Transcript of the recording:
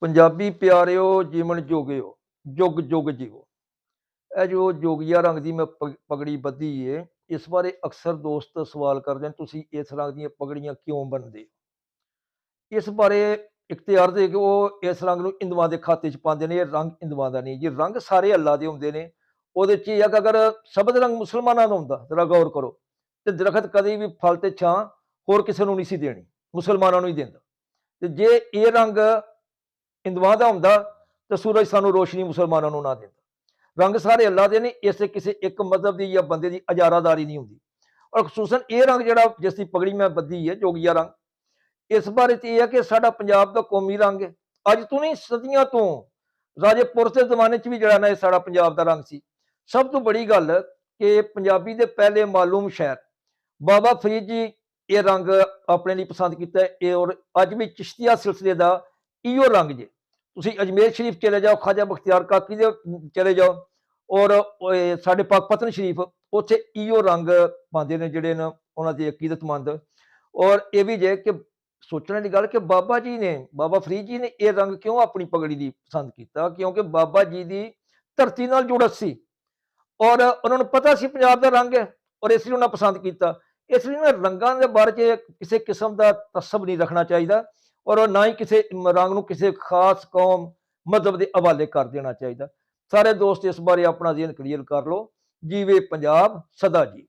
ਪੰਜਾਬੀ ਪਿਆਰਿਓ ਜੀਵਨ ਜੋਗਿਓ ਜੁਗ ਜੁਗ ਜੀਓ। ਇਹ ਜੋ ਜੋਗੀਆ ਰੰਗ ਦੀ ਮੈਂ ਪਗੜੀ ਬੱਧੀ ਏ, ਇਸ ਬਾਰੇ ਅਕਸਰ ਦੋਸਤ ਸਵਾਲ ਕਰਦੇ ਨੇ, ਤੁਸੀਂ ਇਸ ਰੰਗ ਦੀਆਂ ਪਗੜੀਆਂ ਕਿਉਂ ਬੰਨ੍ਹਦੇ ਹੋ? ਇਸ ਬਾਰੇ ਇਖਤਿਆਰ ਦੇ ਕੇ ਉਹ ਇਸ ਰੰਗ ਨੂੰ ਹਿੰਦੂਆਂ ਦੇ ਖਾਤੇ 'ਚ ਪਾਉਂਦੇ ਨੇ। ਇਹ ਰੰਗ ਹਿੰਦੂਆਂ ਦਾ ਨਹੀਂ ਜੀ, ਰੰਗ ਸਾਰੇ ਅੱਲਾ ਦੇ ਹੁੰਦੇ ਨੇ। ਉਹਦੇ 'ਚ ਇਹ ਆ ਕਿ ਅਗਰ ਸ਼ਬਦ ਰੰਗ ਮੁਸਲਮਾਨਾਂ ਦਾ ਹੁੰਦਾ, ਜ਼ਰਾ ਗੌਰ ਕਰੋ, ਤੇ ਦਰਖਤ ਕਦੇ ਵੀ ਫਲ ਤੇ ਛਾਂ ਹੋਰ ਕਿਸੇ ਨੂੰ ਨਹੀਂ ਸੀ ਦੇਣੀ, ਮੁਸਲਮਾਨਾਂ ਨੂੰ ਹੀ ਦਿੰਦਾ। ਤੇ ਜੇ ਇਹ ਰੰਗ ਹਿੰਦੂਆਂ ਦਾ ਹੁੰਦਾ ਤਾਂ ਸੂਰਜ ਸਾਨੂੰ ਰੋਸ਼ਨੀ ਮੁਸਲਮਾਨਾਂ ਨੂੰ ਨਾ ਦਿੰਦਾ। ਰੰਗ ਸਾਰੇ ਅੱਲਾ ਦੇ ਨੇ, ਇਸੇ ਕਿਸੇ ਇੱਕ ਮਜ਼ਹਬ ਦੀ ਜਾਂ ਬੰਦੇ ਦੀ ਇਜਾਰਾਦਾਰੀ ਨਹੀਂ ਹੁੰਦੀ। ਔਰ ਖਸੂਸਨ ਇਹ ਰੰਗ ਜਿਹੜਾ ਜਿਸ ਦੀ ਪਗੜੀ ਮੈਂ ਬੱਧੀ ਹੈ, ਜੋਗੀਆ ਰੰਗ, ਇਸ ਬਾਰੇ ਤੇ ਇਹ ਹੈ ਕਿ ਸਾਡਾ ਪੰਜਾਬ ਦਾ ਕੌਮੀ ਰੰਗ ਹੈ। ਅੱਜ ਤੋਂ ਨਹੀਂ, ਸਦੀਆਂ ਤੋਂ, ਰਾਜੇ ਪੁਰਸ਼ ਦੇ ਜ਼ਮਾਨੇ 'ਚ ਵੀ ਜਿਹੜਾ ਨਾ ਇਹ ਸਾਡਾ ਪੰਜਾਬ ਦਾ ਰੰਗ ਸੀ। ਸਭ ਤੋਂ ਬੜੀ ਗੱਲ ਕਿ ਪੰਜਾਬੀ ਦੇ ਪਹਿਲੇ ਮਾਲੂਮ ਸ਼ਾਇਰ ਬਾਬਾ ਫਰੀਦ ਜੀ ਇਹ ਰੰਗ ਆਪਣੇ ਲਈ ਪਸੰਦ ਕੀਤਾ ਹੈ। ਇਹ ਔਰ ਅੱਜ ਵੀ ਚਿਸ਼ਤੀਆ ਸਿਲਸਿਲੇ ਦਾ ਇਹੋ ਰੰਗ ਜੇ। ਤੁਸੀਂ ਅਜਮੇਰ ਸ਼ਰੀਫ ਚਲੇ ਜਾਓ, ਖਾਜਾ ਬਖਤਿਆਰ ਕਾਕੀ ਦੇ ਚਲੇ ਜਾਓ, ਔਰ ਸਾਡੇ ਪਾਕਪਤਨ ਸ਼ਰੀਫ, ਉੱਥੇ ਇਹੋ ਰੰਗ ਪਾਉਂਦੇ ਨੇ ਜਿਹੜੇ ਨੇ ਉਹਨਾਂ ਦੇ ਅਕੀਦਤਮੰਦ। ਔਰ ਇਹ ਵੀ ਜੇ ਕਿ ਸੋਚਣ ਵਾਲੀ ਗੱਲ ਕਿ ਬਾਬਾ ਜੀ ਨੇ, ਬਾਬਾ ਫਰੀਦ ਜੀ ਨੇ ਇਹ ਰੰਗ ਕਿਉਂ ਆਪਣੀ ਪਗੜੀ ਦੀ ਪਸੰਦ ਕੀਤਾ? ਕਿਉਂਕਿ ਬਾਬਾ ਜੀ ਦੀ ਧਰਤੀ ਨਾਲ ਜੁੜਤ ਸੀ ਔਰ ਉਹਨਾਂ ਨੂੰ ਪਤਾ ਸੀ ਪੰਜਾਬ ਦਾ ਰੰਗ ਹੈ, ਔਰ ਇਸ ਲਈ ਉਹਨਾਂ ਪਸੰਦ ਕੀਤਾ। ਇਸ ਲਈ ਨਾ ਰੰਗਾਂ ਦੇ ਬਾਰੇ 'ਚ ਕਿਸੇ ਕਿਸਮ ਦਾ ਤਸੱਬ ਨਹੀਂ ਰੱਖਣਾ ਚਾਹੀਦਾ, ਔਰ ਨਾ ਹੀ ਕਿਸੇ ਰੰਗ ਨੂੰ ਕਿਸੇ ਖਾਸ ਕੌਮ ਮਜ਼ਹਬ ਦੇ ਹਵਾਲੇ ਕਰ ਦੇਣਾ ਚਾਹੀਦਾ। ਸਾਰੇ ਦੋਸਤ ਇਸ ਬਾਰੇ ਆਪਣਾ ਜ਼ਿਹਨ ਕਲੀਅਰ ਕਰ ਲਓ। ਜੀਵੇ ਪੰਜਾਬ, ਸਦਾ ਜੀ।